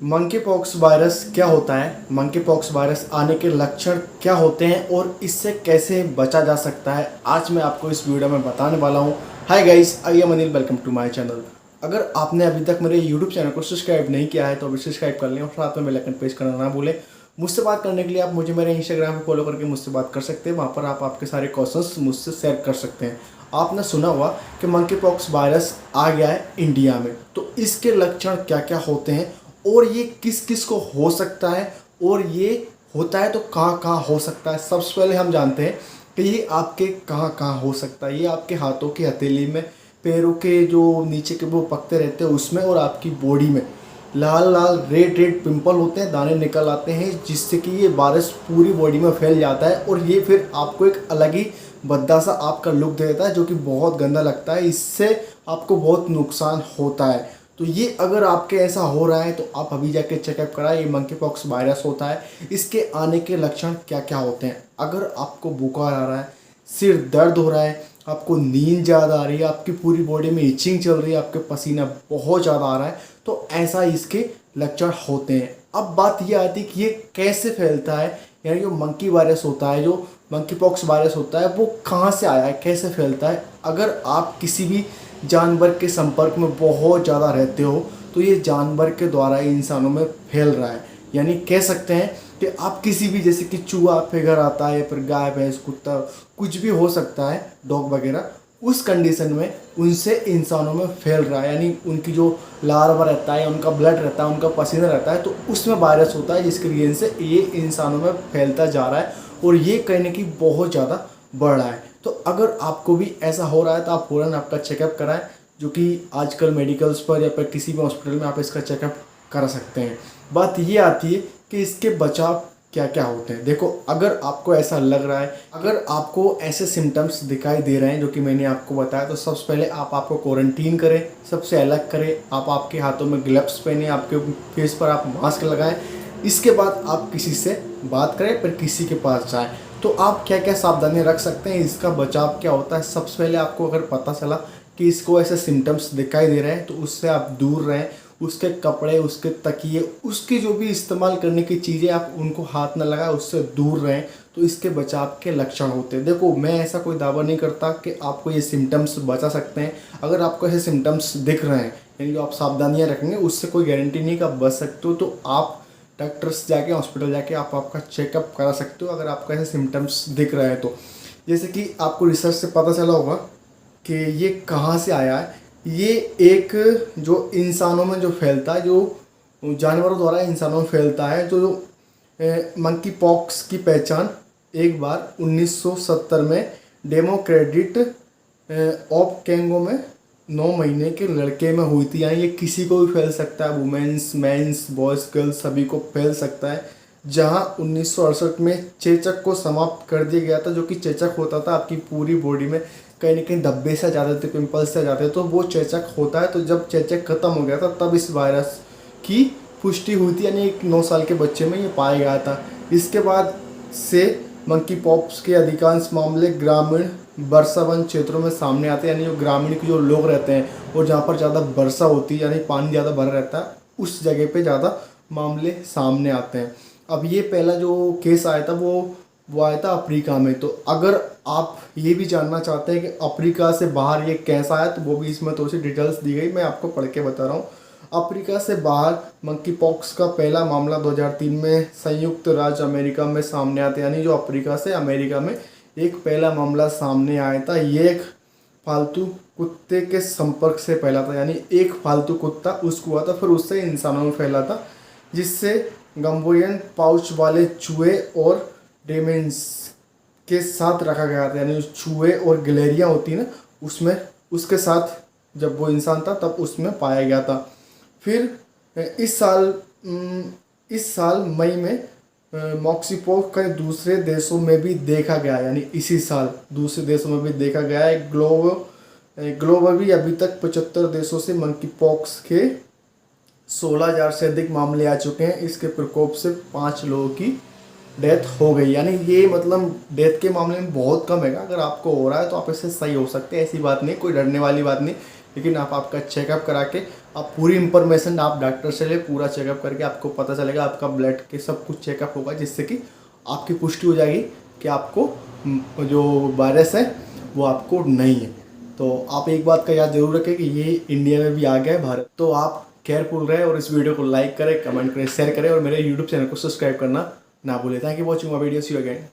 Monkey pox virus क्या होता है, मंकी पॉक्स वायरस आने के लक्षण क्या होते हैं और इससे कैसे बचा जा सकता है, आज मैं आपको इस वीडियो में बताने वाला हूँ। Hi guys, I am Anil, welcome to my channel. अगर आपने अभी तक मेरे यूट्यूब चैनल को सब्सक्राइब नहीं किया है तो अभी सब्सक्राइब कर लें और साथ में बेल आइकन प्रेस करना ना भूलें। मुझसे बात करने के लिए आप मुझे मेरे इंस्टाग्राम पे फॉलो करके मुझसे बात कर सकते हैं। वहाँ पर आप आपके सारे क्वेश्चंस मुझसे शेयर कर सकते हैं। आपने सुना हुआ कि मंकी पॉक्स वायरस आ गया है इंडिया में, तो इसके लक्षण क्या क्या होते हैं और ये किस किस को हो सकता है और ये होता है तो कहाँ कहाँ हो सकता है। सबसे पहले हम जानते हैं कि ये आपके कहाँ कहाँ हो सकता है। ये आपके हाथों की हथेली में, पैरों के जो नीचे के वो पकते रहते हैं उसमें, और आपकी बॉडी में लाल लाल रेड रेड पिंपल होते हैं, दाने निकल आते हैं, जिससे कि ये वायरस पूरी बॉडी में फैल जाता है और ये फिर आपको एक अलग ही भद्दा सा आपका लुक दे देता है जो कि बहुत गंदा लगता है। इससे आपको बहुत नुकसान होता है। तो ये अगर आपके ऐसा हो रहा है तो आप अभी जाके चेकअप कराएं। ये मंकी पॉक्स वायरस होता है। इसके आने के लक्षण क्या क्या होते हैं? अगर आपको बुखार आ रहा है, सिर दर्द हो रहा है, आपको नींद ज़्यादा आ रही है, आपकी पूरी बॉडी में इचिंग चल रही है, आपके पसीना बहुत ज़्यादा आ रहा है, तो ऐसा इसके लक्षण होते हैं। अब बात ये आती है कि ये कैसे फैलता है, यानी जो मंकी वायरस होता है, जो मंकी पॉक्स वायरस होता है, वो कहाँ से आया है, कैसे फैलता है। अगर आप किसी भी जानवर के संपर्क में बहुत ज़्यादा रहते हो तो ये जानवर के द्वारा ही इंसानों में फैल रहा है। यानी कह सकते हैं कि आप किसी भी, जैसे कि चूहा आपके घर आता है या फिर गाय भैंस कुत्ता कुछ भी हो सकता है, डॉग वगैरह, उस कंडीशन में उनसे इंसानों में फैल रहा है। यानी उनकी जो लार्वा रहता है, उनका ब्लड रहता है, उनका पसीना रहता है, तो उसमें वायरस होता है जिसकी रीजन से ये इंसानों में फैलता जा रहा है और ये कहने की बहुत ज़्यादा बढ़ रहा है। तो अगर आपको भी ऐसा हो रहा है तो आप फ़ौरन आपका चेकअप कराएं, जो कि आजकल मेडिकल्स पर या फिर किसी भी हॉस्पिटल में आप इसका चेकअप करा सकते हैं। बात ये आती है कि इसके बचाव क्या क्या होते हैं। देखो, अगर आपको ऐसा लग रहा है, अगर आपको ऐसे सिम्टम्स दिखाई दे रहे हैं जो कि मैंने आपको बताया, तो सबसे पहले आप आपको क्वारंटीन करें, सबसे अलग करें। आप आपके हाथों में ग्लव्स पहने, आपके फेस पर आप मास्क लगाएं। इसके बाद आप किसी से बात करें, फिर किसी के पास जाएं। तो आप क्या क्या सावधानी रख सकते हैं, इसका बचाव क्या होता है। सबसे पहले आपको अगर पता चला कि इसको ऐसे सिम्टम्स दिखाई दे रहे हैं तो उससे आप दूर रहें। उसके कपड़े, उसके तकिए, उसकी जो भी इस्तेमाल करने की चीज़ें, आप उनको हाथ न लगाएं, उससे दूर रहें। तो इसके बचाव के लक्षण होते हैं। देखो, मैं ऐसा कोई दावा नहीं करता कि आपको ये सिम्टम्स बचा सकते हैं। अगर आपको ऐसे सिम्टम्स दिख रहे हैं, यानी जो आप सावधानियाँ रखेंगे, उससे कोई गारंटी नहीं कि आप बच सकते हो। तो आप डॉक्टर्स जाके, हॉस्पिटल जाके आप आपका चेकअप करा सकते हो अगर आपको ऐसे सिम्टम्स दिख रहे हैं तो। जैसे कि आपको रिसर्च से पता चला होगा कि ये कहाँ से आया है। ये एक जो इंसानों में जो फैलता है, जो जानवरों द्वारा इंसानों में फैलता है, जो मंकी पॉक्स की पहचान एक बार 1970 में डेमोक्रेटिक ऑफ केंगो में 9 महीने के लड़के में हुई थी। यानी ये किसी को भी फैल सकता है, वुमेन्स, मेंस, बॉयज़, गर्ल्स सभी को फैल सकता है। जहां 1968 में चेचक को समाप्त कर दिया गया था। जो कि चेचक होता था आपकी पूरी बॉडी में कहीं ना कहीं धब्बे से आ जाते थे, पिंपल्स से आ जाते थे, तो वो चेचक होता है। तो जब चेचक खत्म हो गया था तब इस वायरस की पुष्टि हुई थी, यानी एक 9 साल के बच्चे में ये पाया गया था। इसके बाद से मंकी पॉक्स के अधिकांश मामले ग्रामीण वर्षावन क्षेत्रों में सामने आते हैं। यानी जो ग्रामीण के जो लोग रहते हैं और जहाँ पर ज़्यादा वर्षा होती है, यानी पानी ज़्यादा भरा रहता है, उस जगह पे ज़्यादा मामले सामने आते हैं। अब ये पहला जो केस आया था वो आया था अफ्रीका में। तो अगर आप ये भी जानना चाहते हैं कि अफ्रीका से बाहर ये कैसा आया, तो वो भी इसमें थोड़ी सी डिटेल्स दी गई, मैं आपको पढ़ के बता रहा हूँ। अफ्रीका से बाहर मंकी पॉक्स का पहला मामला 2003 में संयुक्त राज्य अमेरिका में सामने आता है। यानी जो अफ्रीका से अमेरिका में एक पहला मामला सामने आया था, ये एक पालतू कुत्ते के संपर्क से फैला था। यानी एक पालतू कुत्ता उसको हुआ था, फिर उससे इंसानों में फैला था, जिससे गम्बोयन पाउच वाले चूहे और डेमेंस के साथ रखा गया था। यानी चूहे और गिलहरियाँ होती ना, उसमें उसके साथ जब वो इंसान था तब उसमें पाया गया था। फिर इस साल मई में मॉक्सीपॉक्स का दूसरे देशों में भी देखा गया। यानी इसी साल दूसरे देशों में भी देखा गया है। ग्लोबली अभी तक 75 देशों से मंकी पॉक्स के 16,000 से अधिक मामले आ चुके हैं। इसके प्रकोप से 5 लोगों की डेथ हो गई। यानी ये मतलब डेथ के मामले में बहुत कम है। अगर आपको हो रहा है तो आप इससे सही हो सकते हैं, ऐसी बात नहीं, कोई डरने वाली बात नहीं। लेकिन आप आपका चेकअप करा के आप पूरी इंफॉर्मेशन आप डॉक्टर से ले, पूरा चेकअप करके आपको पता चलेगा, आपका ब्लड के सब कुछ चेकअप होगा, जिससे कि आपकी पुष्टि हो जाएगी कि आपको जो वायरस है वो आपको नहीं है। तो आप एक बात का याद जरूर रखें कि ये इंडिया में भी आ गया है, भारत। तो आप केयरफुल रहें और इस वीडियो को लाइक करें, कमेंट करें, शेयर करें और मेरे यूट्यूब चैनल को सब्सक्राइब करना ना भूलें। Thank you watching my video, see you again.